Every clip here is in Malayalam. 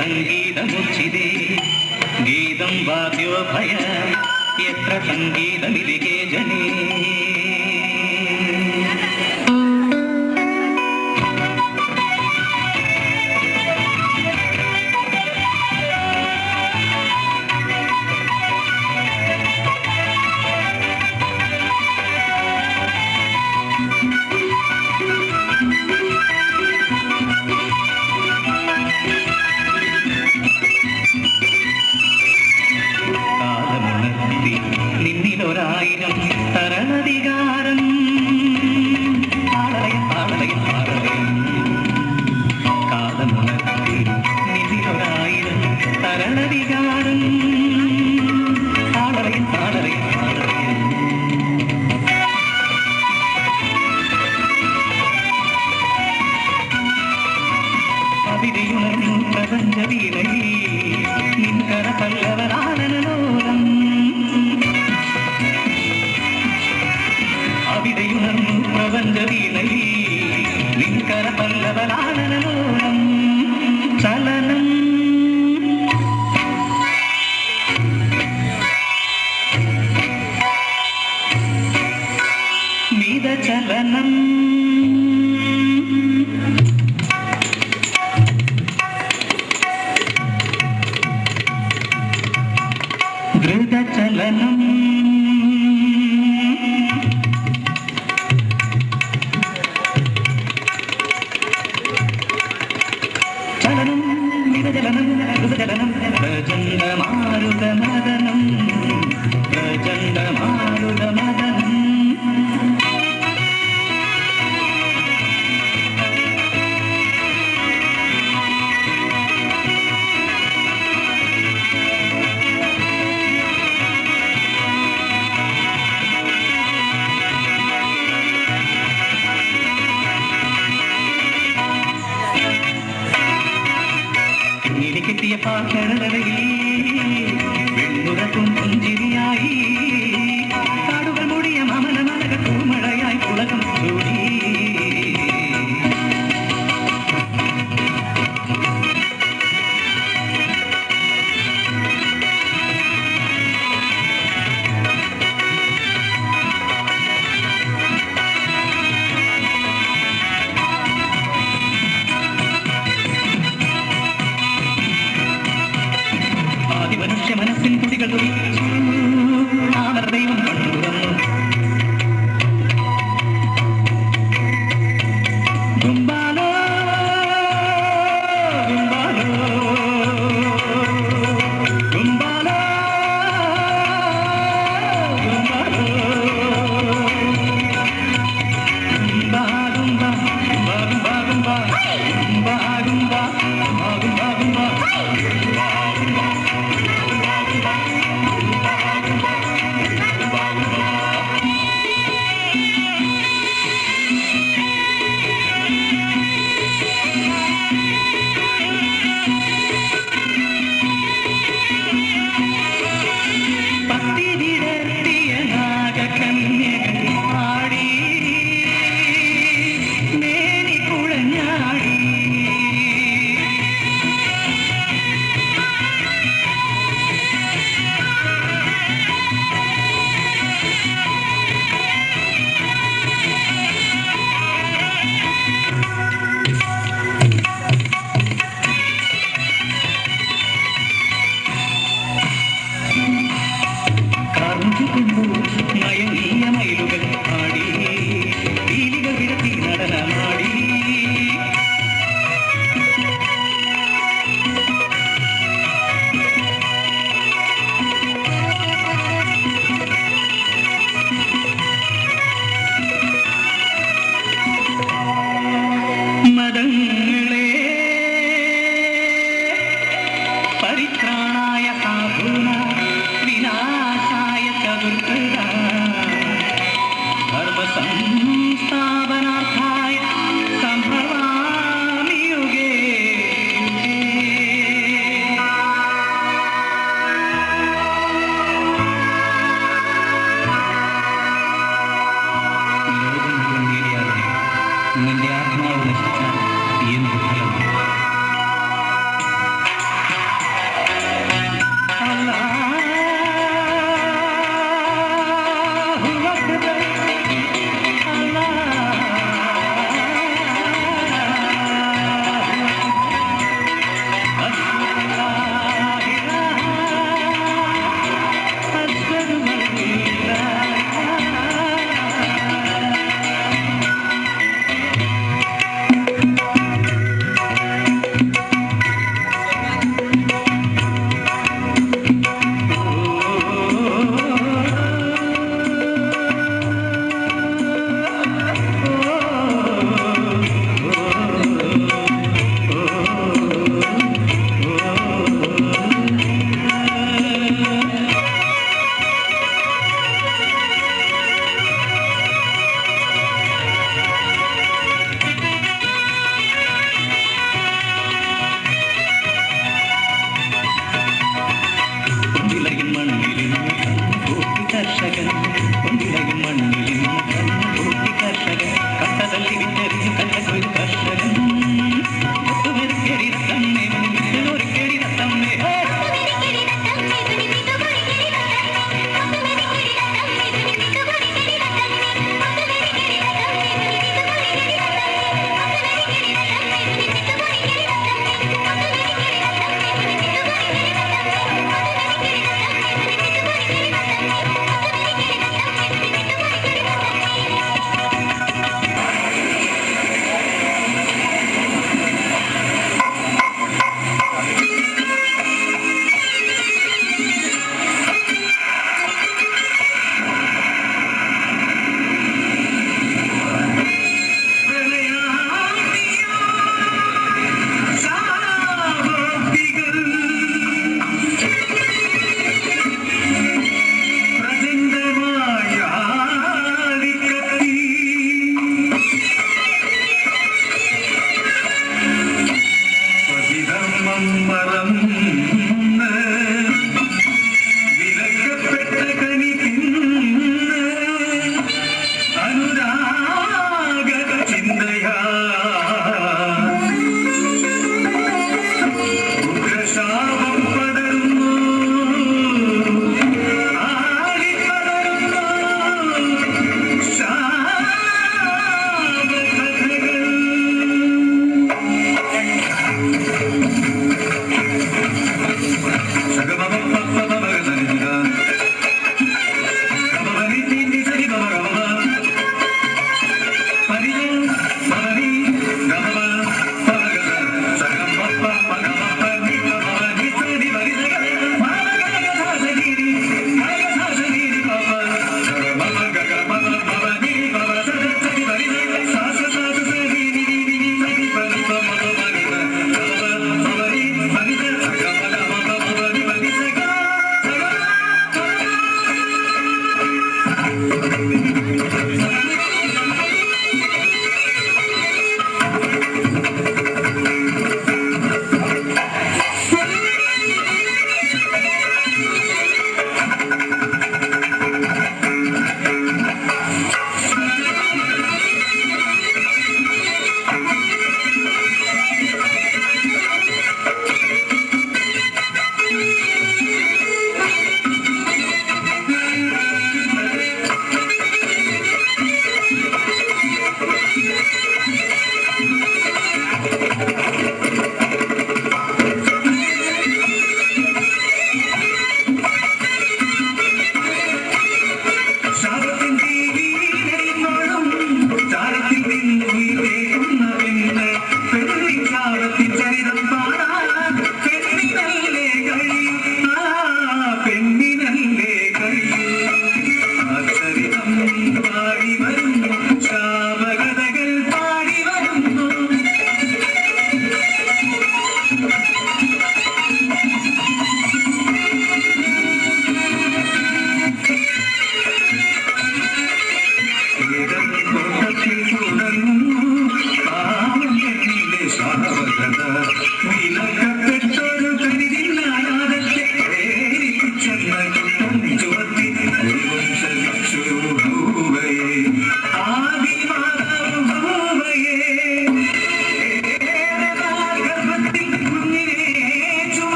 संगीतमुच्चिते गीतं वाद्यो भय यत्र संगीतमिलिके जने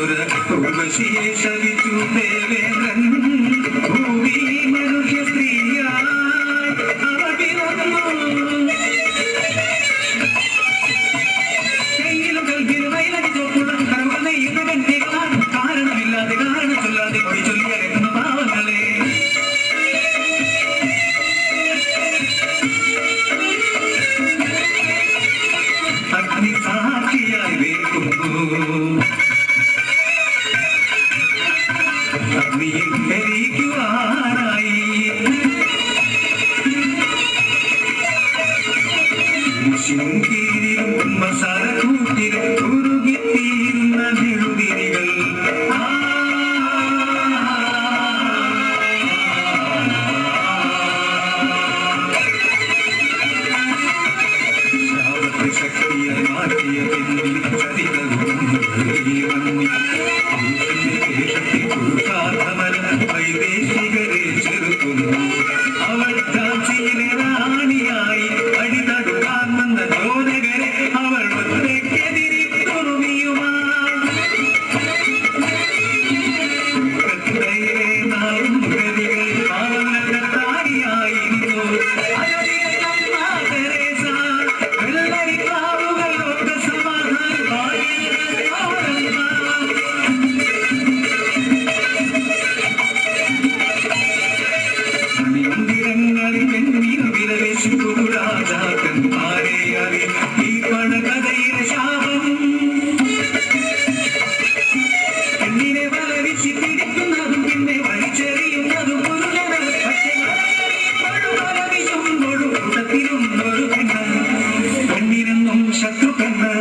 ഉർവശിയെ ശവിച്ചു ദേവേന്ദ്രൻ ഭൂമി മനുഷ്യ സ്ത്രീയായി അവ പിറന്നു കയ്യിലും കൽവിലും വൈലടി ചോപ്പുടം കർമ്മനെയ്യുന്ന കണ്ണികളാൽ കാരണമില്ലാതെ കാരണം ചൊല്ലാതെ മൊഴി ചൊല്ലി അരക്കുന്ന പാവങ്ങളെ അഗ്നി സാക്ഷിയായി വേൽക്കുന്നു അഗ്നിയിൽ ധരിക്കുവാനായി കീഴിലും മസാല കൂട്ടിലും ഉരുകിത്തീരുന്ന നെടുതിരികൾ ശക്തിയായി മാറ്റിയ പിന്നിൽ ചരിതവും ശക്തി പുരുഷാർത്ഥമല വൈദേശികരെ ചെറുക്കുന്നു അവൾ കാച്ചിയിലെ റാണിയായി അടിതടുക്കാൻ വന്ന ജോലകരെ അവൾ ഒറ്റയ്ക്കെതിരി തുറമിയുമാ നാളും ഗതികൾ പാവനത്താരിയായിരുന്നു ഈ പണകഥയിലെ ശാപം പെണ്ണിനെ വലവിച്ച് പിടിക്കുന്നതും പിന്നെ വലിച്ചെറിയുന്നതും കൂട്ടത്തിലൊന്നൊരു പെണ്ണ് പെണ്ണിനെന്നും ശത്രു പെണ്ണ്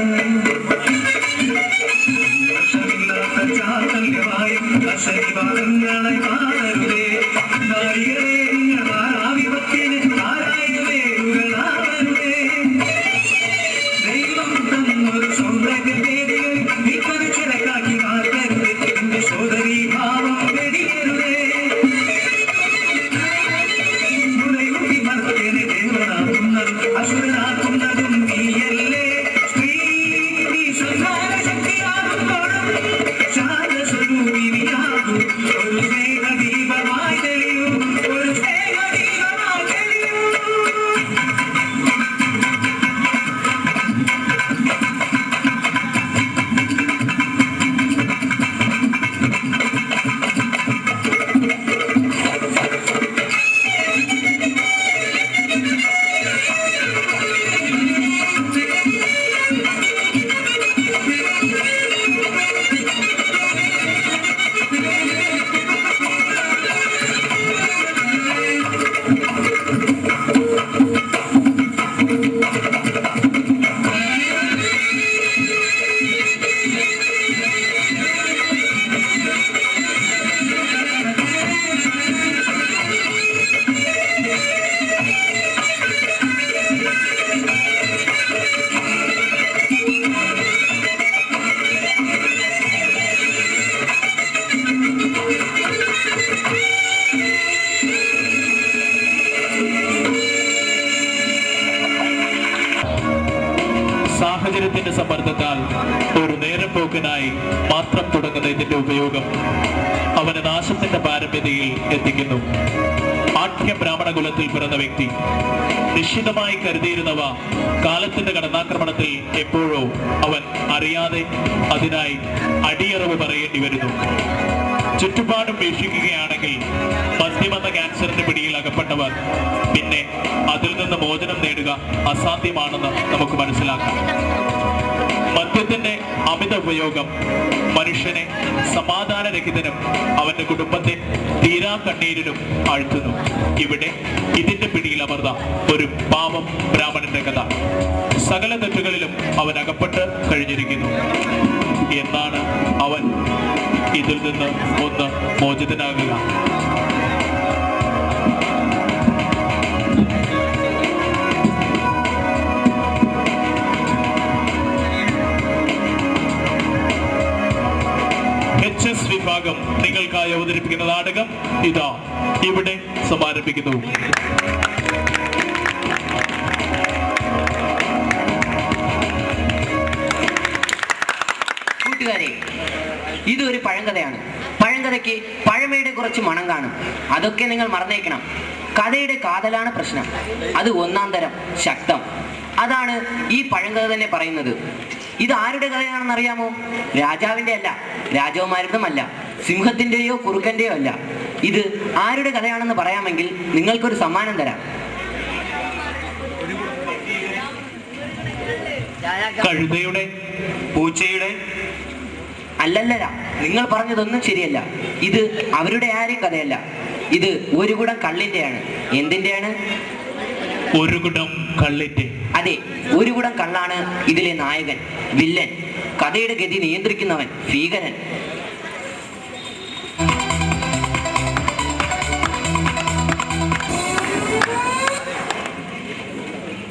വർഷമില്ലാത്ത ചാതല്യമായും അശനിവാദങ്ങളെ മാറരുതേ നാരികളെ വിപത്തിന് ആരായുവേരുകളാവരുതേ ദൈവം തന്നൊരു സൗന്ദര്യവേദികളിൽ വിൽപ്പനച്ചിറക്കാക്കി മാറ്റരുതേ എന്റെ സോദരീ ഭാവം വെടിയരുതേ മുറയൂട്ടി മർത്യനെ ദേവനാക്കുന്നതും അസുരനാക്കുന്നതും നീയല്ലേ സ്ത്രീ നീ സംഹാര ശക്തിയാകുമ്പോഴും ശാന്തസ്വരൂപിണിയാകും ഒരു സ്നേഹദീപമായി തെളിയൂ ഒരു സ്നേഹദീപമായി തെളിയൂ സാഹചര്യത്തിന്റെ സമ്മർദ്ദത്താൽ ഒരു നേരം പോക്കിനായി മാത്രം തുടങ്ങുന്ന ഇതിന്റെ ഉപയോഗം അവന് നാശത്തിന്റെ പാരമ്യതയിൽ എത്തിക്കുന്നു. ആഠ്യ ബ്രാഹ്മണ കുലത്തിൽ പിറന്ന വ്യക്തി നിശ്ചിതമായി കരുതിയിരുന്നവ കാലത്തിന്റെ കടന്നാക്രമണത്തിൽ എപ്പോഴോ അവൻ അറിയാതെ അതിനായി അടിയറവ് പറയേണ്ടി വരുന്നു. ചുറ്റുപാടും വീക്ഷിക്കുകയാണെങ്കിൽ മദ്യമെന്ന ക്യാൻസറിന്റെ പിടിയിൽ അകപ്പെട്ടവർ പിന്നെ അതിൽ നിന്ന് മോചനം നേടുക അസാധ്യമാണെന്ന് നമുക്ക് മനസ്സിലാക്കാം. മദ്യത്തിന്റെ അമിത ഉപയോഗം മനുഷ്യനെ സമാധാനരഹിതനും അവന്റെ കുടുംബത്തെ തീരാ കണ്ണീരിനും ആഴ്ത്തുന്നു. ഇവിടെ ഇതിന്റെ പിടിയിൽ അമർന്ന ഒരു പാവം ബ്രാഹ്മണന്റെ കഥ. സകല തെറ്റുകളിലും അവൻ അകപ്പെട്ട് കഴിഞ്ഞിരിക്കുന്നു. എന്നാണ് അവൻ ഇതിൽ നിന്ന് ഒന്ന് മോചിതനാകുക? വിഭാഗം നിങ്ങൾക്കായി അവതരിപ്പിക്കുന്ന നാടകം ഇതാ ഇവിടെ സമാരംഭിക്കുന്നു. കൂട്ടുകാരെ, ഇതൊരു പഴങ്കഥയാണ്. പഴങ്കഥയ്ക്ക് പഴമയുടെ കുറച്ച് മണം കാണും. അതൊക്കെ നിങ്ങൾ മറന്നേക്കണം. കഥയുടെ കാതലാണ് പ്രശ്നം. അത് ഒന്നാം തരം, ശക്തം. അതാണ് ഈ പഴങ്കഥ തന്നെ പറയുന്നത്. ഇത് ആരുടെ കഥയാണെന്ന് അറിയാമോ? രാജാവിന്റെ അല്ല, രാജകുമാരുടെയും അല്ല, സിംഹത്തിന്റെയോ കുറുക്കന്റെയോ അല്ല. ഇത് ആരുടെ കഥയാണെന്ന് പറയാമെങ്കിൽ നിങ്ങൾക്കൊരു സമ്മാനം തരാം. കഴുതയുടെ, പൂച്ചയുടെ? അല്ലല്ല, നിങ്ങൾ പറഞ്ഞതൊന്നും ശരിയല്ല. ഇത് അവരുടെ ആരെയും കഥയല്ല. ഇത് ഒരു കുടം കള്ളിന്റെയാണ്. എന്തിന്റെയാണ്? ഒരു കുടം കള്ളിന്റെ. അതെ, ഒരു കുടം കള്ളാണ് ഇതിലെ നായകൻ, വില്ലൻ, കഥയുടെ ഗതി നിയന്ത്രിക്കുന്നവൻ, ഭീകരൻ.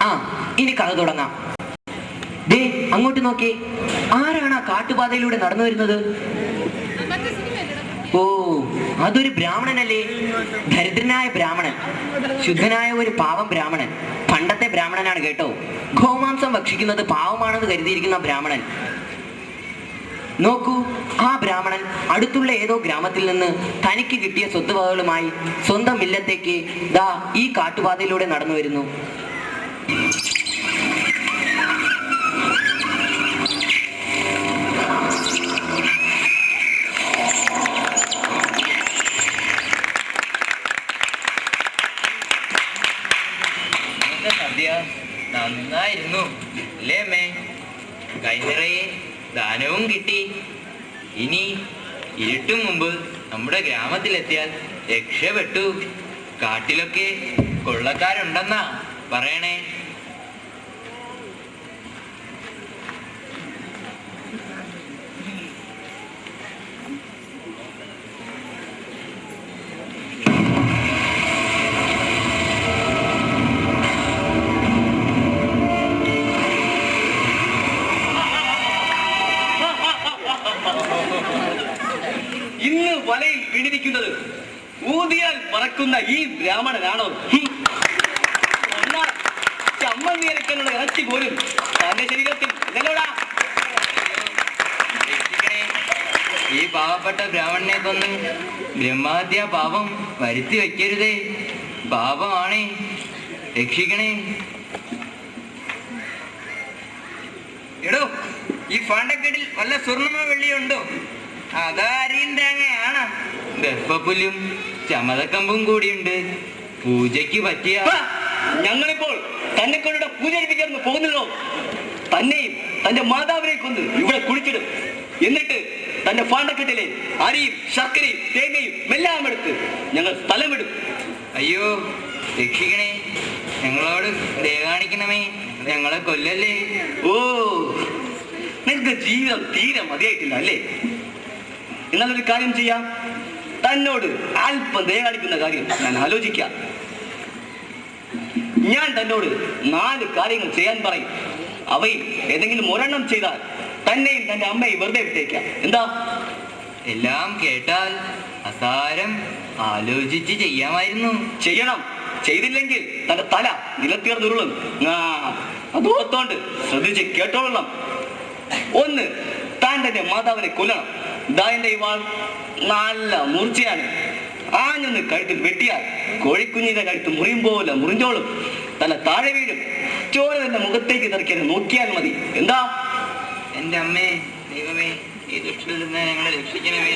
ആ, ഇനി കഥ തുടങ്ങാം. ദേ അങ്ങോട്ട് നോക്കി, ആരാണ് ആ കാട്ടുപാതയിലൂടെ നടന്നു വരുന്നത്? ഓ, അതൊരു ബ്രാഹ്മണനല്ലേ? ദരിദ്രനായ ബ്രാഹ്മണൻ, ശുദ്ധനായ ഒരു പാവം ബ്രാഹ്മണൻ. പണ്ടത്തെ ബ്രാഹ്മണനാണ് കേട്ടോ. ഗോമാംസം ഭക്ഷിക്കുന്നത് പാവമാണെന്ന് കരുതിയിരിക്കുന്ന ബ്രാഹ്മണൻ. നോക്കൂ, ആ ബ്രാഹ്മണൻ അടുത്തുള്ള ഏതോ ഗ്രാമത്തിൽ നിന്ന് തനിക്ക് കിട്ടിയ സ്വത്തുവകകളുമായി സ്വന്തം ഇല്ലത്തേക്ക് ദാ ഈ കാട്ടുപാതയിലൂടെ നടന്നു വരുന്നു. നന്നായിരുന്നു അല്ലേ അമ്മേ? കൈനിറയെ ദാനവും കിട്ടി. ഇനി ഇരുട്ടും മുമ്പ് നമ്മുടെ ഗ്രാമത്തിലെത്തിയാൽ രക്ഷപ്പെട്ടു. കാട്ടിലൊക്കെ കൊള്ളക്കാരുണ്ടെന്നാ പറയണേ. ഇന്ന് വലയിൽ വീണിരിക്കുന്നത് ഊതിയാൽ പറക്കുന്ന ഈ ബ്രാഹ്മണനാണോ? ചമ്മന്തിയരക്കാനുള്ള ഇറച്ചി പോലും തന്റെ ശരീരത്തിൽ ഇതല്ലോടാ. ഈ പാവപ്പെട്ട ബ്രാഹ്മണനെ കൊന്ന് ബ്രഹ്മഹത്യാ പാപം വരുത്തി വെക്കരുതേ. പാപമാണേ, രക്ഷിക്കണേ. എടോ, ഈ ഫാണ്ടക്കെട്ടിൽ വല്ല സ്വർണ്ണമോ വെള്ളിയോ ഉണ്ടോ? അതാരീൻ തേങ്ങയാണ്. ദർഭപ്പുല്ലും ചമതക്കമ്പും കൂടിയുണ്ട്. പൂജയ്ക്ക് പറ്റിയ. ഞങ്ങളിപ്പോൾ തന്നെ കൊണ്ടിടെ പൂജ കഴിപ്പിക്കാൻ പോകുന്നല്ലോ. തന്നെയും തന്റെ മാതാവിനെ കൊന്ന് ഇവിടെ കുളിച്ചിടും. എന്നിട്ട് തന്റെ ഫാണ്ടക്കെട്ടിലെ അരിയും ശർക്കരയും തേങ്ങയും എല്ലാം എടുത്ത് ഞങ്ങൾ സ്ഥലമിടും. അയ്യോ, രക്ഷിക്കണേ, ഞങ്ങളോട് ദയ കാണിക്കണമേ, ഞങ്ങളെ കൊല്ലല്ലേ. ഓ, നിനക്ക് ജീവിതം തീരെ മതിയായിട്ടില്ല അല്ലേ? എന്നാലൊരു കാര്യം ചെയ്യാം. തന്നോട് അല്പം ദയ കാണിക്കുന്ന കാര്യം ഞാൻ ആലോചിക്കാം. ഞാൻ തന്നോട് 4 കാര്യങ്ങൾ ചെയ്യാൻ പറയും. അവയിൽ ഏതെങ്കിലും ഒരെണ്ണം ചെയ്താൽ തന്നെയും തന്റെ അമ്മയും വെറുതെ വിട്ടേക്കാം. എന്താ? എല്ലാം കേട്ടാൽ അസാരം ആലോചിച്ച് ചെയ്യാമായിരുന്നു. ചെയ്യണം. ചെയ്തില്ലെങ്കിൽ തന്റെ തല നിലത്തീർന്നുരുളും. അതോർത്തോണ്ട് ശ്രദ്ധിച്ച് കേട്ടോളണം. 1, താൻ തന്റെ മാതാവിനെ കൊല്ലണം. ദാ എന്റെ ഈ വാൾ നല്ല മൂർച്ചയാണ്. ആഞ്ഞൊന്ന് കഴുത്തിൽ വെട്ടിയാൽ കോഴിക്കുഞ്ഞിന്റെ കഴുത്ത് മുറിയും പോലെ മുറിഞ്ഞോളും. തല താഴെ വീഴും. ചോര തന്റെ മുഖത്തേക്ക് തെറിക്കാൻ നോക്കിയാൽ മതി. എന്താ? എന്റെ അമ്മേ, ദൈവമേ, ഈ ദുഷ്ടത്തിൽ നിന്ന് ഞങ്ങളെ രക്ഷിക്കണമേ.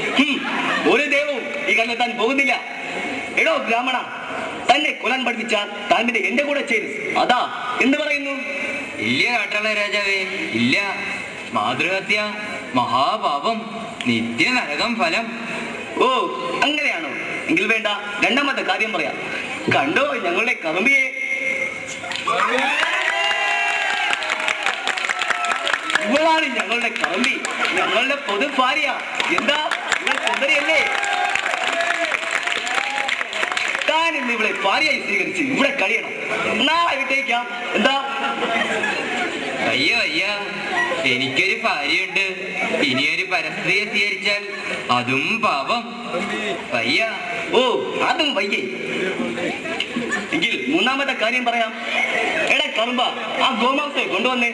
ഒരു ദൈവവും ഈ കല്ലെത്താൻ പോകുന്നില്ല. എടോ ബ്രാഹ്മണ, തന്നെ കൊല്ലാൻ പഠിപ്പിച്ചാൽ താൻ പിന്നെ എന്റെ കൂടെ ചേരും. അതാ എന്ത് പറയുന്നു? ഇല്ല കാട്ടാള രാജാവേ, ഇല്ല. മാതൃഹത്യ മഹാപാപം, നിത്യ നരകം ഫലം. ഓ, അങ്ങനെയാണോ? എങ്കിൽ വേണ്ട, 2ാമത്തെ കാര്യം പറയാം. കണ്ടോ ഞങ്ങളുടെ കറുമ്പിയെ? ഇവളാണ് ഞങ്ങളുടെ കറുമ്പി, ഞങ്ങളുടെ പൊതു ഭാര്യ. എന്താ, ഇവൾ സുന്ദരിയല്ലേ? താൻ ഇന്ന് ഇവളെ ഭാര്യയായി സ്വീകരിച്ച് ഇവിടെ കഴിയണം. നാളെ വിട്ടേക്കാം. എന്താ? അയ്യോ അയ്യ, എനിക്കൊരു ഭാര്യയുണ്ട്. ഇനിയൊരു പരസ്ത്രീയെ സ്വീകരിച്ചാൽ അതും പാപം. വയ്യ. ഓ, അതും വയ്യേ. എങ്കിൽ 3ാമത്തെ കാര്യം പറയാം. എടാ കറുമ്പ, ആ ഗോമാംസത്തെ കൊണ്ടുവന്നേ.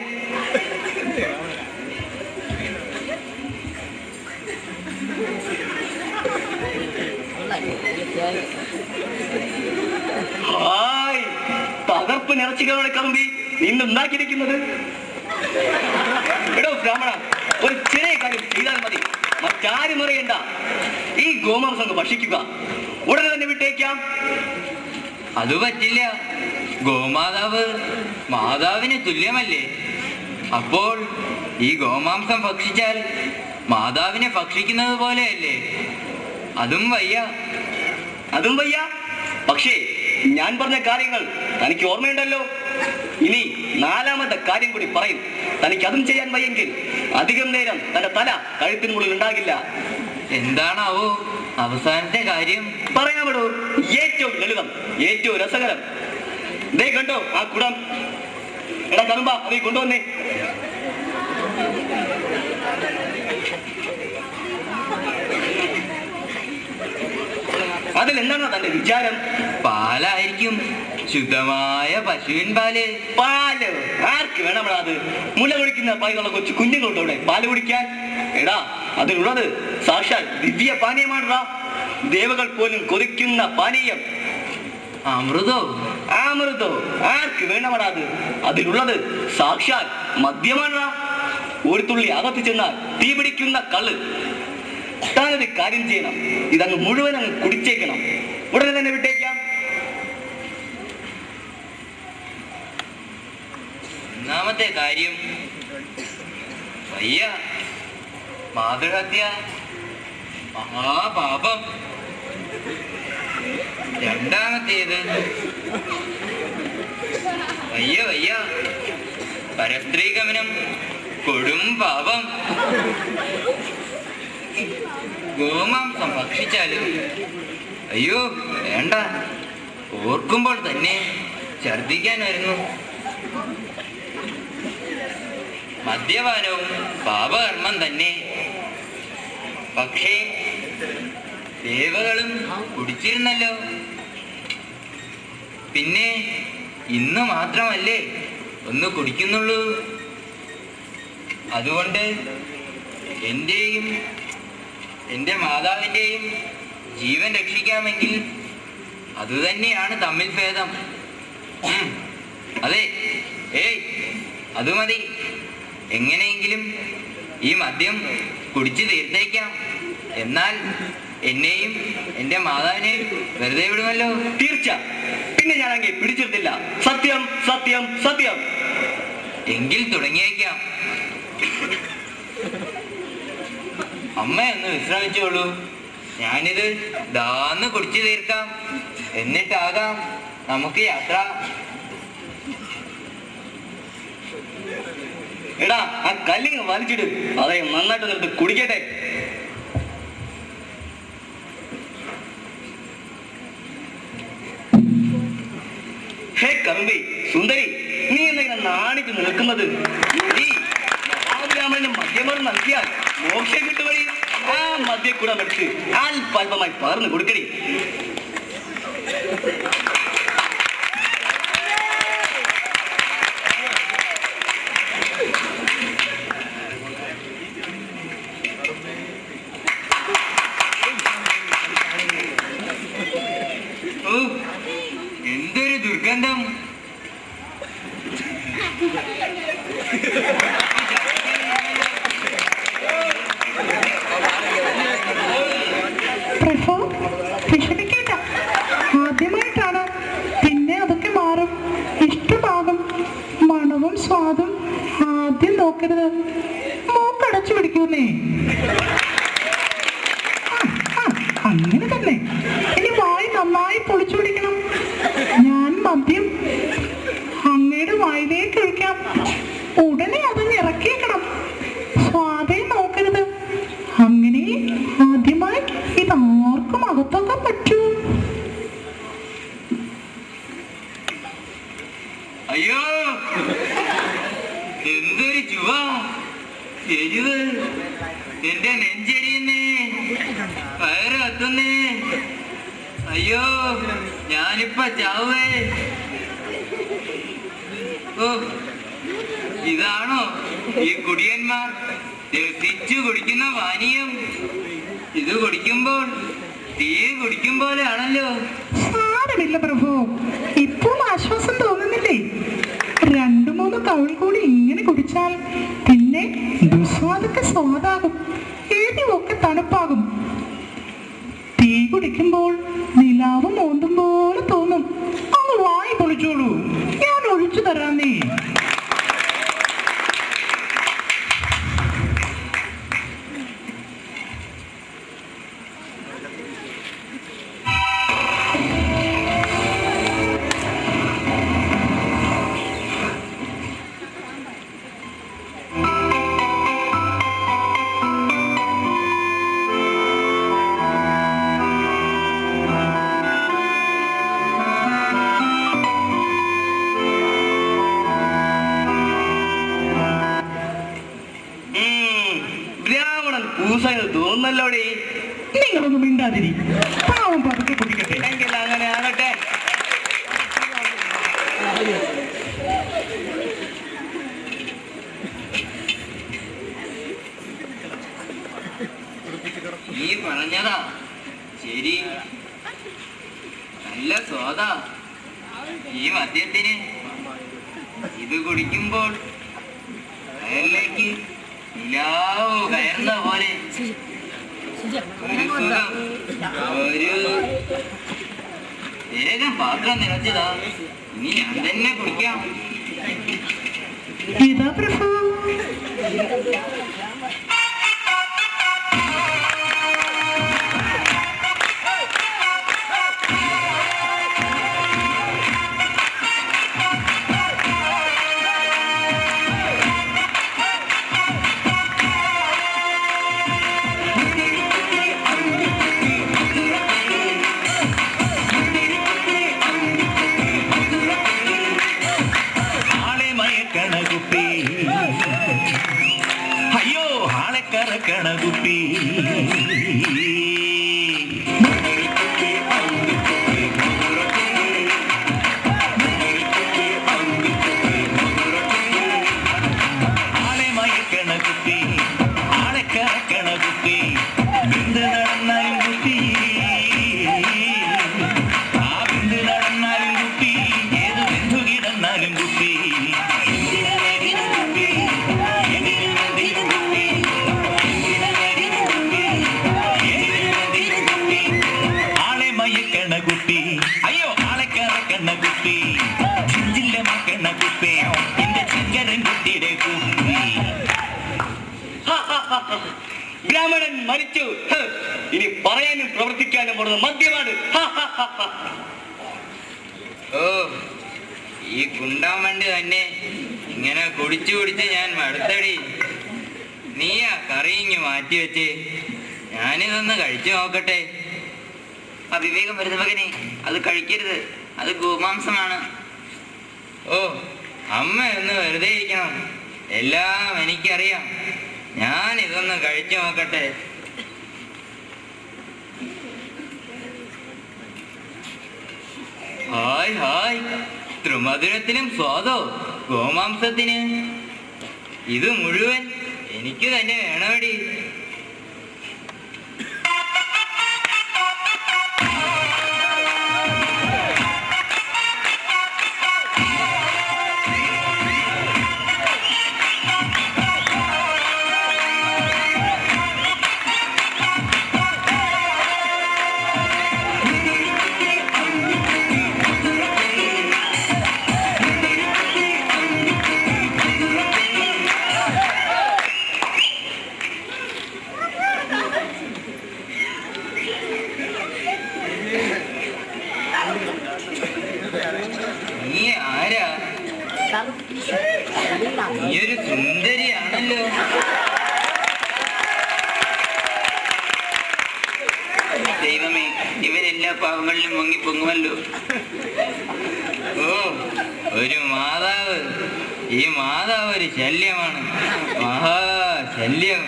ഹായ്, തകർപ്പ് നിറച്ചുകളോടെ കമ്പി നിന്നുണ്ടാക്കിയിരിക്കുന്നത്. എടോ ബ്രാഹ്മണ, ഒരു ചെറിയ കാര്യം ചെയ്താൽ മതി, മറ്റാരും അറിയണ്ട. ഈ ഗോമാംസം ഭക്ഷിക്കുക, ഉടനെ തന്നെ വിട്ടേക്കാം. അത് പറ്റില്ല. ഗോമാതാവ് മാതാവിന് തുല്യമല്ലേ? അപ്പോൾ ഈ ഗോമാംസം ഭക്ഷിച്ചാൽ മാതാവിനെ ഭക്ഷിക്കുന്നത് പോലെയല്ലേ? അതും വയ്യ. അതും വയ്യ. പക്ഷേ ഞാൻ പറഞ്ഞ കാര്യങ്ങൾ തനിക്ക് ഓർമ്മയുണ്ടല്ലോ. ഇനി നാലാമത്തെ കാര്യം കൂടി പറയും. തനിക്ക് അതും ചെയ്യാൻ വയ്യെങ്കിൽ അധികം നേരം തന്റെ തല കഴുത്തിനുള്ളിൽ ഉണ്ടാകില്ല. എന്താണാവോ അവസാനത്തെ കാര്യം? പറയാമോ? ഏറ്റവും ലളിതം, ഏറ്റവും രസകരം. ദേ കണ്ടോ ആ കുടം? എടാ കറുമ്പ, അത് കൊണ്ടുവന്നേ. അതിലെന്താണ് തന്റെ വിചാരം? പാലായിരിക്കും, ശുദ്ധമായ പശുവിൻ പാല്. പാല് ആർക്ക് വേണമടാ? അത് മുല കുടിക്കുന്ന പാലുള്ള കൊച്ചു കുഞ്ഞുങ്ങളുണ്ട് അവിടെ പാല് കുടിക്കാൻ. എടാ, അതിലുള്ളത് സാക്ഷാൽ ദിവ്യ പാനീയമാണടാ. ദേവകൾ പോലും കൊതിക്കുന്ന പാനീയം. അമൃതോ? അമൃതോ ആർക്ക് വേണമടാ? അത് അതിലുള്ളത് സാക്ഷാൽ മദ്യമാണടാ. ഒരു തുള്ളി അകത്ത് ചെന്നാൽ തീ പിടിക്കുന്ന കള്ള്. താനൊരു കാര്യം ചെയ്യണം, ഇതങ്ങ് മുഴുവൻ അങ്ങ് കുടിച്ചേക്കണം. ഉടനെ തന്നെ വിട്ടേക്കാം. ഒന്നാമത്തെ കാര്യം വയ്യ, മാതൃഹത്യ മഹാപാപം. രണ്ടാമത്തേത് വയ്യ വയ്യ, പരസ്ത്രീഗമനം കൊടും പാപം. ഗോമാംസം ഭക്ഷിച്ചാലും അയ്യോ വേണ്ട, ഓർക്കുമ്പോൾ തന്നെ ഛർദിക്കാൻ വരുന്നു. മദ്യപാനവും പാപകർമ്മം തന്നെ. പക്ഷേ ദേവകളും കുടിച്ചിരുന്നല്ലോ. പിന്നെ ഇന്ന് മാത്രമല്ലേ ഒന്ന് കുടിക്കുന്നുള്ളൂ. അതുകൊണ്ട് എൻ്റെയും എൻ്റെ മാതാവിൻ്റെയും ജീവൻ രക്ഷിക്കാമെങ്കിൽ അതുതന്നെയാണ് തമ്മിൽ ഭേദം. അതെ, ഏയ് അത് മതി. എങ്ങനെയെങ്കിലും ഈ മദ്യം കുടിച്ചു തീർത്തേക്കാം. എന്നാൽ എന്നെയും എൻ്റെ മാതാവിനെയും വെറുതെ വിടുമല്ലോ. തീർച്ച. പിന്നെ ഞാൻ അങ്ങേ പിടിച്ചിരുത്തില്ല. സത്യം സത്യം സത്യം. എങ്കിൽ തുടങ്ങിയേക്കാം. അമ്മയൊന്ന് വിശ്രമിച്ചോളൂ. ഞാനിത് ദാന്ന് കുടിച്ചു തീർക്കാം. എന്നിട്ടാകാം നമുക്ക് യാത്ര. എടാ, ആ കല്ലിങ് വലിച്ചിട്ട് അതെ നന്നായിട്ട് നിർത്തി കുടിക്കട്ടെ. ഹേ കറുമ്പി, സുന്ദരി, നീ എന്തെങ്കിലും നാണിച്ച് നിൽക്കുന്നത്? രാമന് മദ്യമർ നൽകിയാൽ മോക്ഷം കിട്ടുവഴി. ആ മദ്യക്കുടം എടുത്ത് അല്പല്പമായി പകർന്നു കൊടുക്കടി. എന്തൊരു ദുർഗന്ധം! ആദ്യമായിട്ടാണ്, പിന്നെ അതൊക്കെ മാറും. ഇഷ്ടമാകും. മണവും സ്വാദും ആദ്യം നോക്കരുത്. മൂക്കടച്ചു പിടിക്കുന്നേ. അങ്ങനെ തന്നെ. ഇനി വായി നന്നായി പൊളിച്ചു പിടിക്കണം. ഞാൻ മദ്യം അങ്ങയുടെ വായിലേക്ക് ഒഴിക്കാം. ഉടനെ അതിന് ഇറക്കിയേക്കണം. സ്വാദേ നോക്കരുത്. അങ്ങനെ ആദ്യമായി ഇതാർക്കും അകത്തൊക്കെ പറ്റൂ. അയ്യോ, എന്തൊരു ചുവ! എരിവ് എന്റെ നെഞ്ചരിയുന്നേ, വയറ് കത്തുന്നേ. അയ്യോ, ഞാനിപ്പ ചാവേ. ഓ, ഇതാണോ ഈ കുടിയന്മാർ രസിച്ചു കുടിക്കുന്ന പാനീയം? ഇത് കുടിക്കുമ്പോൾ തീ കുടിക്കും പോലെയാണല്ലോ. സാരമില്ല പ്രഭു, ഇപ്പോൾ ആശ്വാസം തോന്നുന്നില്ലേ? 2-3 കവിൾ കൂടി ഇങ്ങനെ കുടിച്ചാൽ പിന്നെ ദുസ്വാദൊക്കെ സ്വാദാകും, എരിവൊക്കെ തണുപ്പാകും. തീ കുടിക്കുമ്പോൾ നിലാവ് മോന്തും പോലെ തോന്നും. അങ്ങ് വായി പൊളിച്ചോളൂ, ഞാൻ ഒഴിച്ചു തരാന്നേ. ബ്രാഹ്മണൻ പൂസകൾ തോന്നല്ലോടെ. നിങ്ങളൊന്നും മിണ്ടാതിരി, പാവം പതുക്കെ കുടിക്കട്ടെ. എങ്കിൽ അങ്ങനെ ആകട്ടെ. നീ പറഞ്ഞതാ ശരി, നല്ല സ്വാദാ ഈ മദ്യത്തിന്. ഇത് കുടിക്കുമ്പോൾ വയറിലേക്ക് നിലാവ് കയറുന്ന പോലെ ഒരു സുഖം. ഒരു വേഗം പാത്രം നിറച്ചതാ, ഇനി ഞാൻ തന്നെ കുടിക്കാം. ഇതാ പ്രഭു. അയ്യോ ആളെക്കറക്കണ കുപ്പി, ആളെ മയക്കണ കുപ്പി, ആളെക്കറക്കണ കുപ്പി, ബിന്ദു നടന്നാലും കുപ്പി, ആ ബിന്ദു നടന്നാലും കുപ്പി, ഏത് ബിന്ദു കിടന്നാലും കുപ്പി. കുപ്പി അയ്യോ ആളെക്കറക്കണ്ണ കുപ്പി, ചിഞ്ചില്ലമാക്കണ്ണ കുപ്പി, എന്റെ ചെങ്കരൻ കുട്ടിയുടെ കുപ്പി. ബ്രാഹ്മണൻ മരിച്ചു. ഇനി പറയാനും പ്രവർത്തിക്കാനും പോകുന്നത് മദ്യമാണ്. ഓ, ഈ കുണ്ടാമണ്ടി തന്നെ ഇങ്ങനെ കുടിച്ചു കുടിച്ച് ഞാൻ മടുത്തടി. നീ ആ കറി ഇങ്ങ് മാറ്റി വെച്ച് ഞാനിതൊന്ന് കഴിച്ചു നോക്കട്ടെ. അവിവേകം വരുന്ന മകനെ, അത് കഴിക്കരുത്, അത് ഗോമാംസമാണ്. ഓ, അമ്മ ഒന്ന് വെറുതെ ഇരിക്കണം, എല്ലാം എനിക്കറിയാം. ഞാൻ ഇതൊന്ന് കഴിച്ചു നോക്കട്ടെ. ഹായ് ഹായ്, ത്രിമധുരത്തിനും സ്വാദോ ഗോമാംസത്തിന്. ഇത് മുഴുവൻ എനിക്ക് തന്നെ വേണമടി. നീ ആരാ? നീയൊരു സുന്ദരിയാണല്ലോ. ദൈവമേ, ഇവരെല്ലാ പാവങ്ങളിലും മുങ്ങിപ്പൊങ്ങുമല്ലോ. ഓ, ഒരു മാതാവ്. ഈ മാതാവ് ഒരു ശല്യമാണ്, മഹാശല്യം.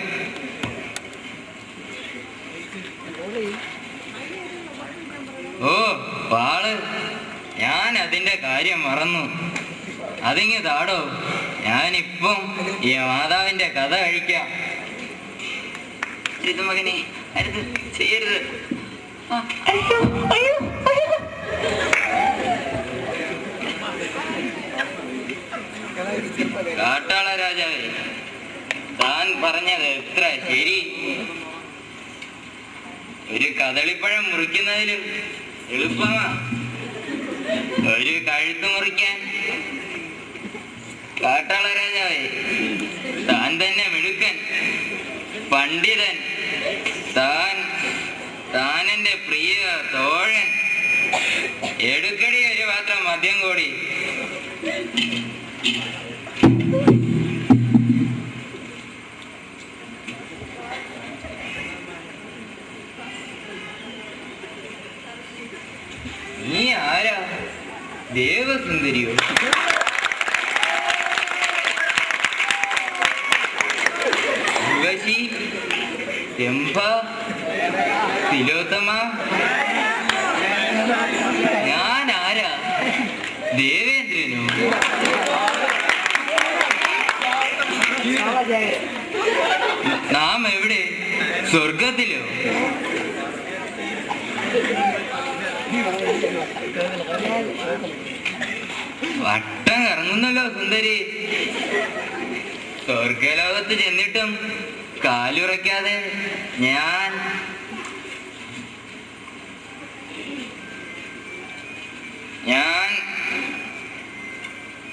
ഓ പാള്, ഞാൻ അതിന്റെ കാര്യം മറന്നു. അതിങ്ങ് താടോ, ഞാനിപ്പം ഈ മാതാവിന്റെ കഥ കഴിക്കാം. അരുത് മകനെ, അരുത്, ചെയ്യരുത്. കാട്ടാള രാജാവേ, താൻ പറഞ്ഞത് എത്ര ശരി. ഒരു കദളിപ്പഴം മുറിക്കുന്നതിലും എളുപ്പമാ ഒരു കഴുത്ത് മുറിക്കാൻ. കാട്ടാള രാജാവേ, താൻ തന്നെ മിടുക്കൻ, പണ്ഡിതൻ. താൻ എന്റെ പ്രിയ തോഴൻ. എടുക്കടി ഒരു പാത്രം മദ്യം കൂടി. നീ ആരാ? ദേവസുന്ദരിയോ? ഉർവശി, രംഭ, തിലോത്തമ? ഞാൻ ആരാ? ദേവേന്ദ്രനോ? നാം എവിടെ? സ്വർഗത്തിലോ? വട്ടം കറങ്ങുന്നല്ലോ സുന്ദരി. സ്വർഗലോകത്ത് ചെന്നിട്ടും കാലുറയ്ക്കാതെ ഞാൻ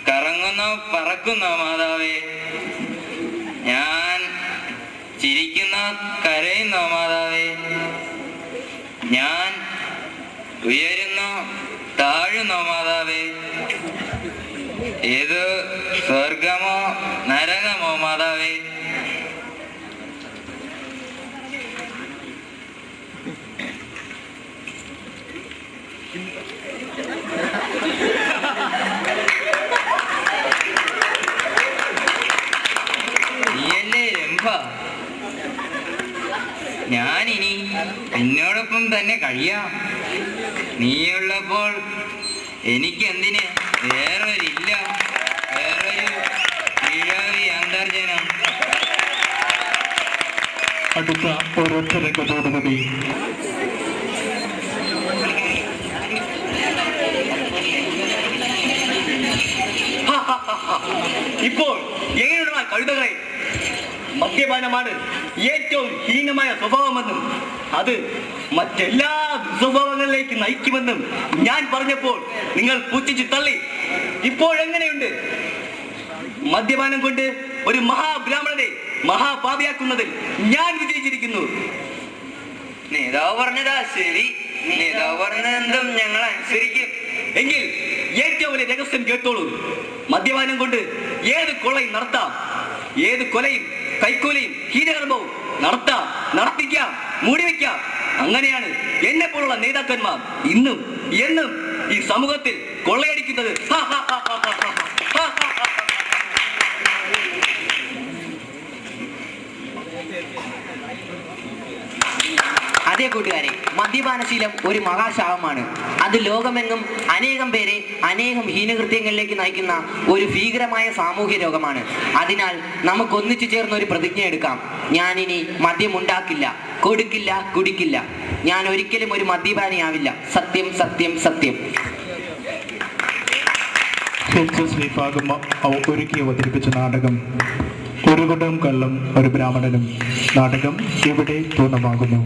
കറങ്ങുന്നോ പറക്കുന്നോ മാതാവേ? ഞാൻ ചിരിക്കുന്നോ കരയുന്നോ മാതാവേ? ഞാൻ ഉയരുന്നോ താഴുന്നോ മാതാവേ? ഏത് സ്വർഗമോ നരകമോ മാതാവേ? നീയല്ലേ രംഭ? ഞാനിനി എന്നോടൊപ്പം തന്നെ കഴിയാം. നീയുള്ളപ്പോൾ എനിക്കെന്തിന് വേറൊരില്ല, വേറൊരു കീഴാവി അന്തർജനം. അടുത്ത ഒരൊറ്റ രംഗത്തോടുകൂടി ഇപ്പോൾ എങ്ങനെയുള്ള കഴുതകളെ? മദ്യപാനമാണ് ഏറ്റവും ഹീനമായ സ്വഭാവമെന്നും അത് മറ്റെല്ലാ സ്വഭാവങ്ങളിലേക്ക് നയിക്കുമെന്നും ഞാൻ പറഞ്ഞപ്പോൾ നിങ്ങൾ പുച്ഛിച്ചു തള്ളി. ഇപ്പോഴെങ്ങനെയുണ്ട്? മദ്യപാനം കൊണ്ട് ഒരു മഹാബ്രാഹ്മണനെ മഹാപാപിയാക്കുന്നതിൽ ഞാൻ വിജയിച്ചിരിക്കുന്നു. നേതാവ് പറഞ്ഞതാ ശരി. നേതാവ് പറഞ്ഞതെന്തും ഞങ്ങൾ അനുസരിക്കും. എങ്കിൽ ഏറ്റവും വലിയ രഹസ്യം കേട്ടോളൂ. മദ്യപാനം കൊണ്ട് ഏത് കൊള്ളയും നടത്താം, ഏത് കൊലയും കൈക്കൂലിയും ഹീനകർമ്മവും നടത്താം, നടത്തിക്കാം, മൂടിവെക്കാം. അങ്ങനെയാണ് എന്നെ പോലുള്ള നേതാക്കന്മാർ ഇന്നും എന്നും ഈ സമൂഹത്തിൽ കൊള്ളയടിക്കുന്നത്. അതേ കൂട്ടുകാരെ, മദ്യപാനശീലം ഒരു മഹാശാപമാണ്. അത് ലോകമെങ്ങും അനേകം പേരെ അനേകം ഹീനകൃത്യങ്ങളിലേക്ക് നയിക്കുന്ന ഒരു ഭീകരമായ സാമൂഹ്യ രോഗമാണ്. അതിനാൽ നമുക്ക് ഒന്നിച്ചു ചേർന്ന് ഒരു പ്രതിജ്ഞ എടുക്കാം. ഞാനിനി മദ്യം ഉണ്ടാക്കില്ല, കൊടുക്കില്ല, കുടിക്കില്ല. ഞാൻ ഒരിക്കലും ഒരു മദ്യപാനിയാവില്ല. സത്യം, സത്യം, സത്യം. വിഭാഗം ഒരുക്കി അവതരിപ്പിച്ച നാടകം ഒരു കുടം കള്ളും ഒരു ബ്രാഹ്മണനും. നാടകം ഇവിടെ പൂർണ്ണമാകുന്നു.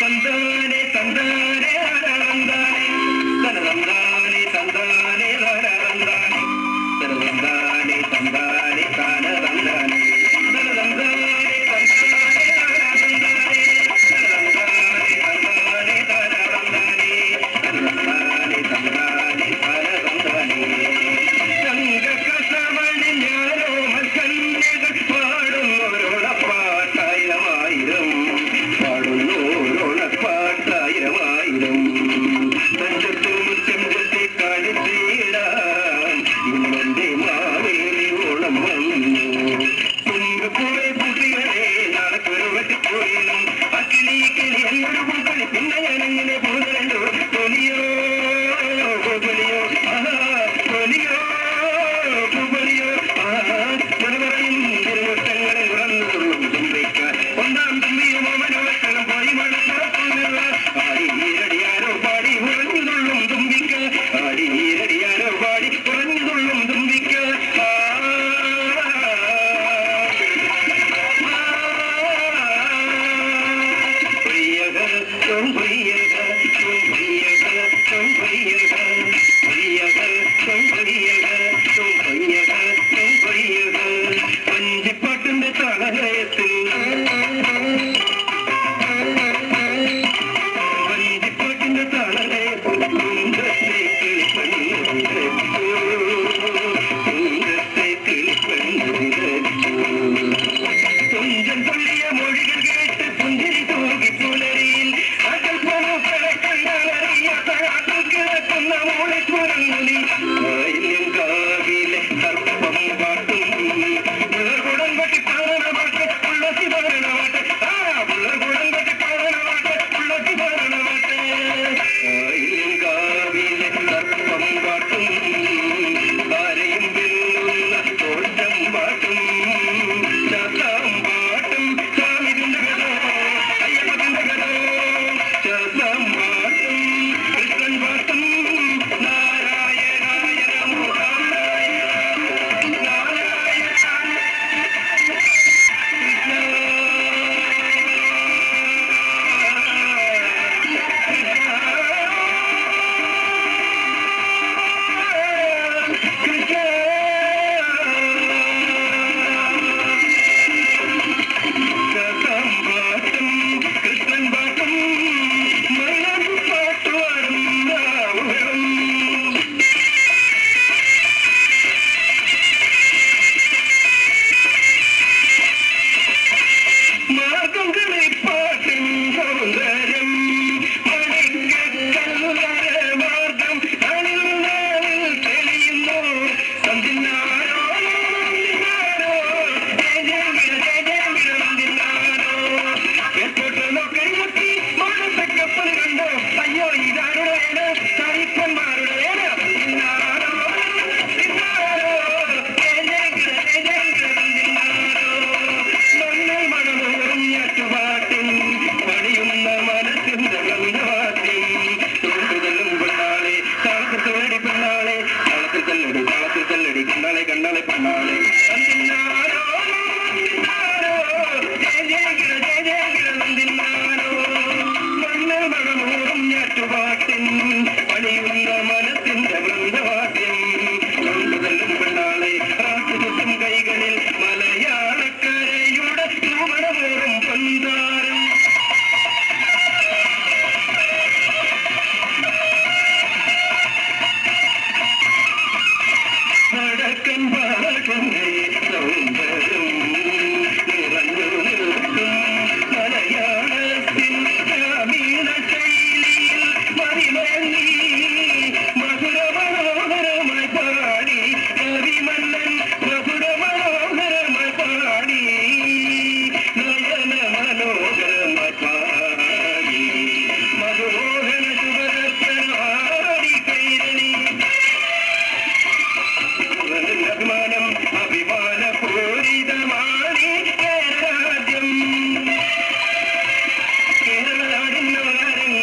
തന്താനെ തന്താനെ തനതന്താനെ തനതന്താനെ തന്താനെ തനതന്താനെ തനതന്താനെ തന്താനെ തനതന്താനെ തനതന്താനെ തന്താനെ തനതന്താനെ തനതന്താനെ തന്താനെ തനതന്താനെ തനതന്താനെ തന്താനെ തനതന്താനെ സംഘകൃഷ്ണമണി ഞാനോ മൽക്കന്യകൾ പാടുന്നോരോളപ്പാട്ടായിരമായിരം പാടുന്നോരോളപ്പാട്ടായിരമായിരം തഞ്ചത്തിൽ ചെമ്പത്തി കാണിച്ചിടാൻ ഇന്നെ മാവേലി ഓണം വന്നു തുമ്പുപോയ കുട്ടികളെ നാളെ വെട്ടിപ്പോയിനും അക്കിളി കിളി എന്നൊരു പൂക്കളി പിന്നെ ഞാനെങ്ങനെ പോകുന്നുണ്ടോ തൊലിയോ പൊലിയോ തൊലിയോ പുലിയോ പറയും തിരുവട്ടങ്ങളെ ഉറന്നുകൊള്ളും തുമ്പിക്കാൻ ഒന്നാം തുമ്പിയും മനോവട്ടണം പോയി മണക്കാറുള്ള ആടിയാരോ പാടി ഉറഞ്ഞുകൊള്ളും തുമ്പിക്ക് ആടിയാരോ പാടി ഉറഞ്ഞുകൊള്ളും തുമ്പിക്ക് പഞ്ചിപ്പാട്ടിന്റെ തളലയത്തിൽ വഞ്ചിപ്പാട്ടിന്റെ തളലയത്തിൽ കുന്തത്തെ കിളിപ്പണിച്ചു തുഞ്ചൻ തുള്ളിയ മൊഴികൾ കേട്ട് പുഞ്ചിരി തൂകി പുലരിയിൽ അകൽ പൂക്കളെ കണ്ടാലറിയാത്ത ആട്ടിൽ കിടക്കുന്ന മോളിക്കുറങ്ങുനി ആയില്യം കാവിലെ സർപ്പം പാട്ടും പിള്ളർകുടം കൊട്ടി പാടണ പാട്ട് ഉള്ളത്തി പാടണ പാട്ട് പിള്ളർകുടം കൊട്ടി പാടണ പാട്ട് ഉള്ളത്തി പാടണ പാട്ട് ആയില്യം കാവിലെ സർപ്പം പാട്ടും ആരെയും പിന്നുന്ന തോട്ടം പാട്ടും ചാത്താം പാട്ടും സ്വാമിതിന്റെ കഥോ അയ്യപ്പത്തിന്റെ കഥോ ചാത്താം പാട്ടും കൃഷ്ണൻ പാട്ടും നാരായണായ നമോ കൃഷ്ണൻ പാട്ടും മലയാളം പാട്ടുവാടും മാർഗംകളി പാട്ടും സൗന്ദര്യം മണിക്കല്ലറ മാർഗം അണിൽ തെളിയുന്നു സന്ധിനാരോ കൈമുട്ടി മാനത്തെ കപ്പൽ കണ്ടോ അയ്യോ ഇതാരുടെ വേല സായിപ്പന്മാരുടെ വേല മണ്ണൽ മണമോറും ഞാറ്റുപാട്ടും പണിയുന്ന മനസ്സിന്റെ ഗന്ധവാദ്യം തോണ്ടുതല്ലും പെണ്ണാളെ താളത്തിൽ തോടി പെണ്ണാളെ താളത്തിൽ തല്ലടി കണ്ണാളെ കണ്ണാളെ പെണ്ണാളെ മണ്ണൽ മണമോറും ഞാറ്റുപാട്ടിൻ പണിയുന്ന മനസ്സിന്റെ വൃന്ദവാദ്യം തോണ്ടുതല്ലും പെണ്ണാളെ ചുറ്റും കൈകളിൽ മലയാളക്കരയുടെ മണമോറും പന്താരം നടക്കൻ പാടുന്ന സൗന്ദര്യം നിറഞ്ഞു നിൽക്കും മലയാളത്തിൻ ഗ്രാമീണ ശൈലിയിൽ മറിമയങ്ങി മധുര മനോഹരമായി പാടി കവിമന്നൻ മധുര മനോഹരമായി പാടി നയന മനോഹരമായി പാടി മധുമോഹന ശുഭദർശനാടി കൈരളി അഭിമാനം അഭിമാന പൂരിതമാണി കേരളാദ്യം കേരളനാടിന്നവരങ്ങൾ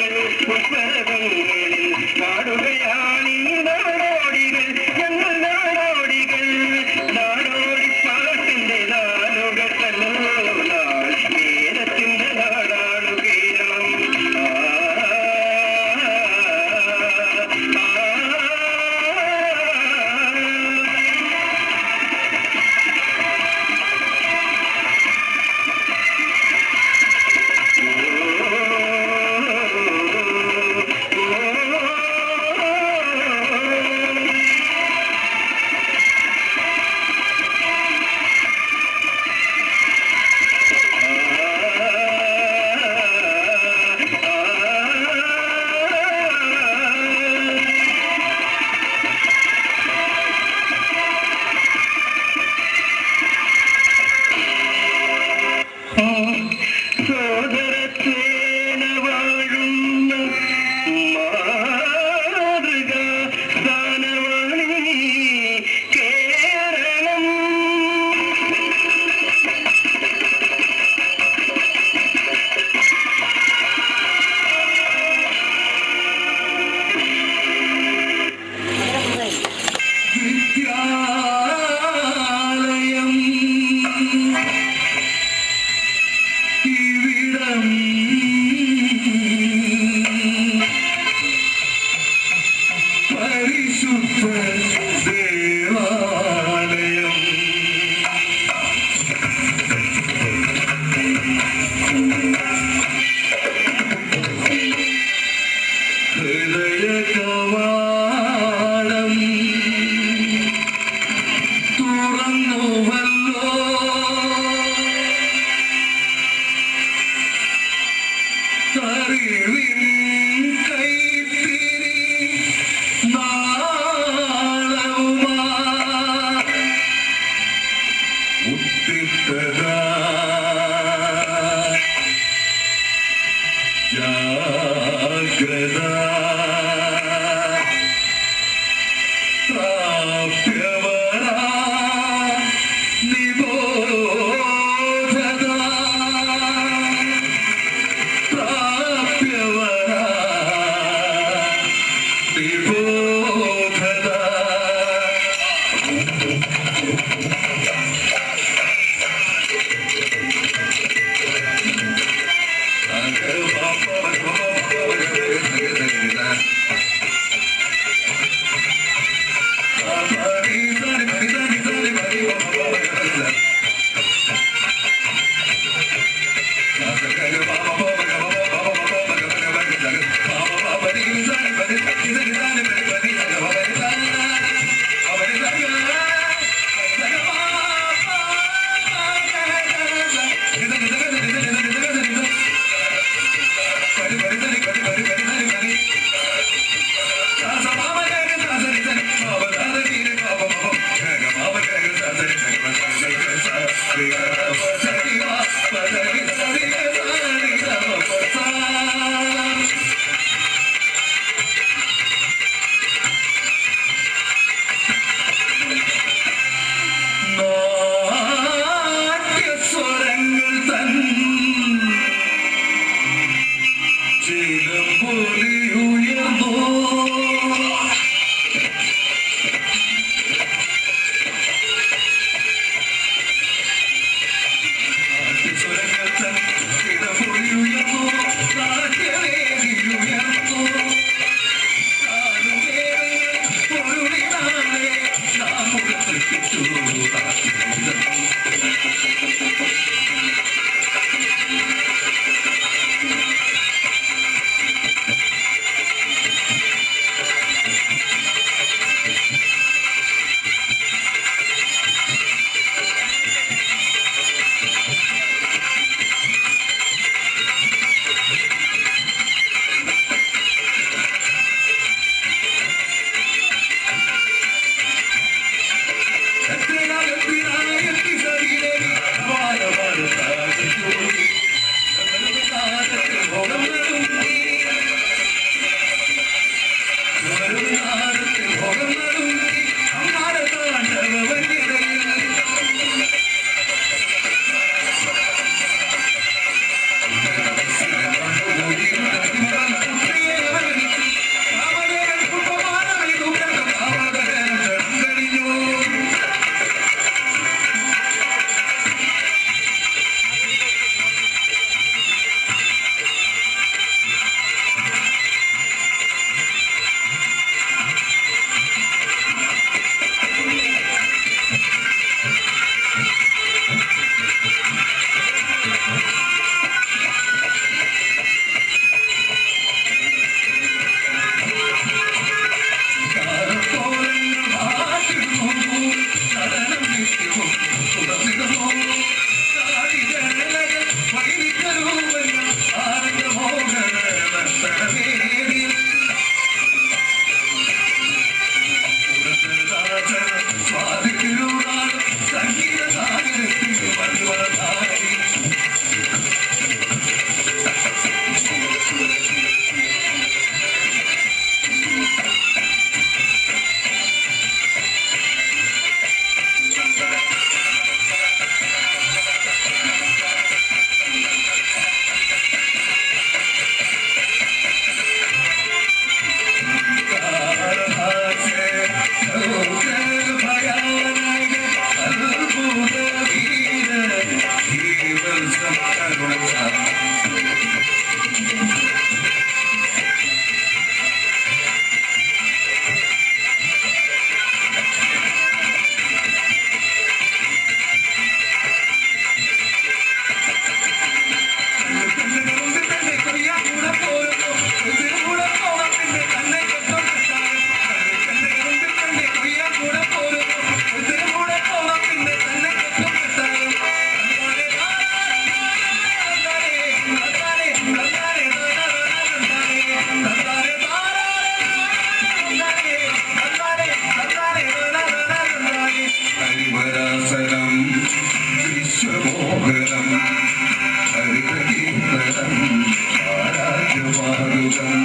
മാറുകം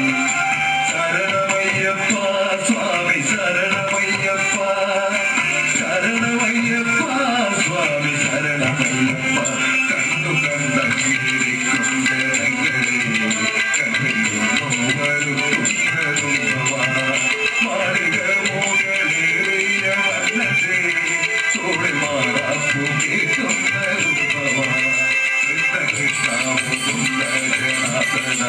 ശരണമയ്യപ്പ സ്വാമി ശരണമയ്യപ്പ ശരണമയ്യപ്പ സ്വാമി ശരണമയ്യപ്പ കണ്ടു കണ്ടിരിക്കും ജനങ്ങളെ കണ്ടിരുന്നു വരുന്നതും മാളിക മുകളിലേറിയ വന്നതേ തോടെ മാറാപ്പു കേൾക്കുന്നതും കൃഷ്ണ കൃഷ്ണ മുകുന്ദ ജനാർദ്ദന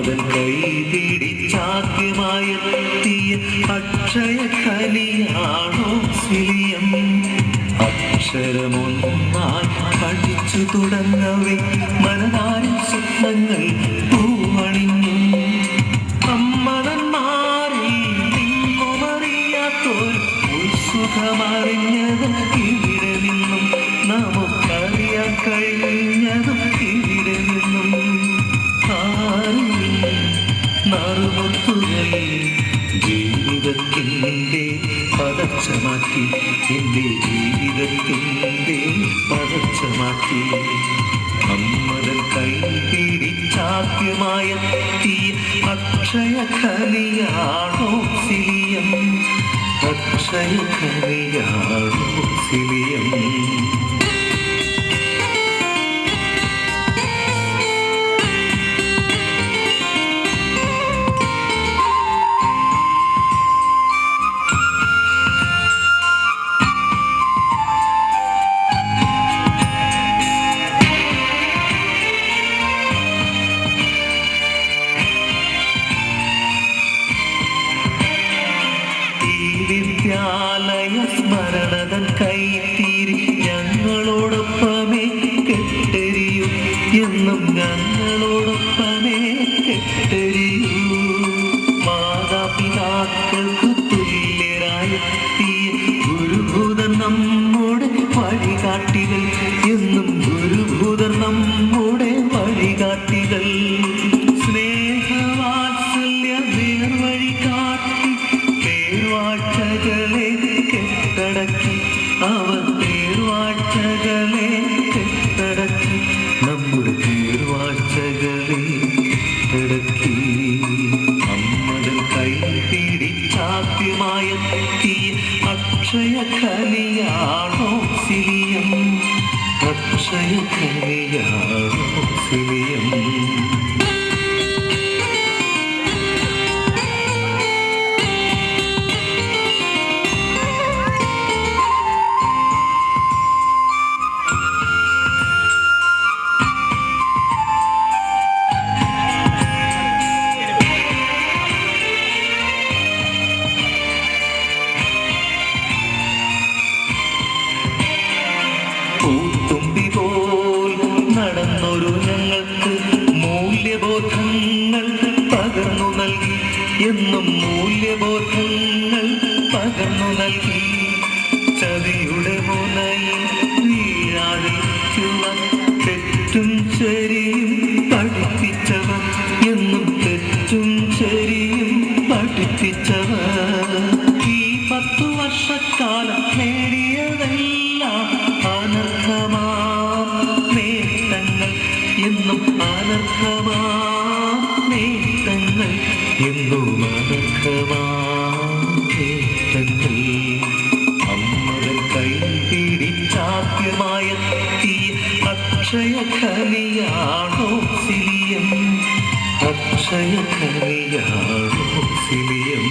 മന്മഥൻ കൈ പിടിച്ചാദ്യമായെത്തിയ അക്ഷയ കലിയാണോ സിലിയം? അക്ഷരമൊന്നായി പഠിച്ചു തുടങ്ങവേ മനതാരിൽ സ്വപ്നങ്ങൾ പൂവണിഞ്ഞു. അമ്മതന്മാരിൽ നിന്നുമറിയാത്തൊരു ഉത്സുഖമറിഞ്ഞതും ഇവിടെ നിന്നും നമുക്കറിയാൻ കഴിഞ്ഞതും ഇവിടെ നിന്നും. നറുമുത്തുകൾ ജീവിതത്തിൻ്റെ പതച്ച മാറ്റി, എൻ്റെ ജീവിതത്തിൻ്റെ പതച്ച മാറ്റി. അമ്മതൻ കൈ പിടിച്ചാദ്യമായെത്തിയ അക്ഷയ കലിയാണോ സിലിയം? അക്ഷയ കലിയാണോ സിലിയം? വിദ്യാലയ സ്മരണതൻ കൈത്തീരി ഞങ്ങളോടൊപ്പമേ കെട്ടരിയൂ, എന്നും ഞങ്ങളോടൊപ്പമേ കെട്ടരിയൂ. മാതാപിതാക്കൾക്ക് തുല്യരായെത്തിയ ഗുരുഭൂതൻ നമ്മുടെ വഴികാട്ടികൾ, എന്നും ഗുരുഭൂതൻ നമ്മുടെ വഴികാട്ടികൾ. സ്നേഹവാത്സല്യ നേർവഴി കാട്ടി പേർവാഴ്ചകളെ കെട്ടടക്കി, അവർ പേർവാഴ്ചകളെ കെട്ടടക്കി, നമ്മുടെ പേർവാഴ്ചകളെ കെട്ടടക്കി. അമ്മതൻ കൈ പിടിച്ചാദ്യമായെത്തിയ അക്ഷയ കലിയാണോ സിലിയം? അക്ഷയ കലിയാണോ സിലിയം? പൂത്തുമ്പി പോൽ നടന്നൊരു ഞങ്ങൾക്ക് മൂല്യബോധങ്ങൾ പകർന്നു നൽകി, എന്നും മൂല്യബോധങ്ങൾ പകർന്നു നൽകി. ചതിയുടെ മുനയിൽ വീഴാതിരിക്കുവാൻ തെറ്റും ശരിയും പഠിപ്പിച്ചവർ, എന്നും തെറ്റും ശരിയും പഠിപ്പിച്ചവർ. ഈ 10 വർഷക്കാലം നേടിയതെല്ലാം അനർഹമാം നേട്ടങ്ങൾ, എന്നും അനർഹമാം നേട്ടങ്ങൾ, എന്നും അനർഹമാം നേട്ടങ്ങൾ. അമ്മതൻ കൈ പിടിച്ചാദ്യമായെത്തിയ അക്ഷയ കലിയാണോ സിലിയം? അക്ഷയ കലിയാണോ സിലിയം?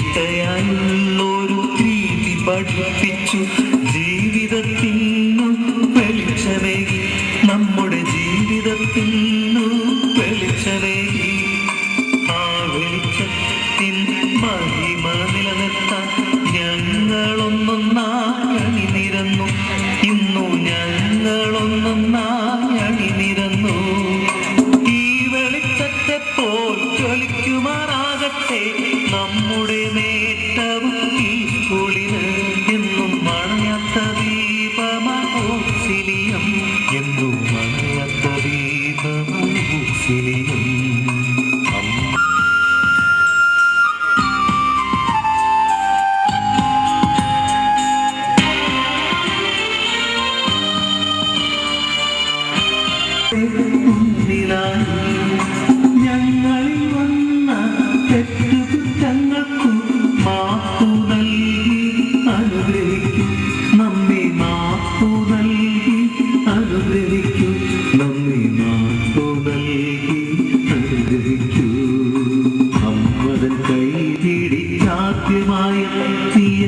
ചിട്ടയായുള്ളൊരു രീതി പഠിപ്പിച്ചു, ജീവിതത്തിനു വെളിച്ചമേകി, നമ്മുടെ ജീവിതത്തിനു വെളിച്ചമേകി. ആ വെളിച്ചത്തിൻ മഹിമ നിലനിർത്താൻ ഞങ്ങളൊന്നൊന്നായി അണിനിരന്നു, ഇന്നു ഞങ്ങളൊന്നൊന്നായി അണിനിരന്നു. ഈ വെളിച്ചത്തെ പോൽ ജ്വലിക്കുമാറാകട്ടെ നമ്മുടെ നേട്ടവും ഈ സ്കൂളിന്, എന്നും മണയാത്ത ദീപമാവോ സിലിയം, എന്നും മണയാത്ത ദീപമാവോ സിലിയം. ഞങ്ങളിൽ വന്ന തെറ്റുകുറ്റങ്ങൾക്കു മാപ്പു ആദ്യമായി എത്തിയ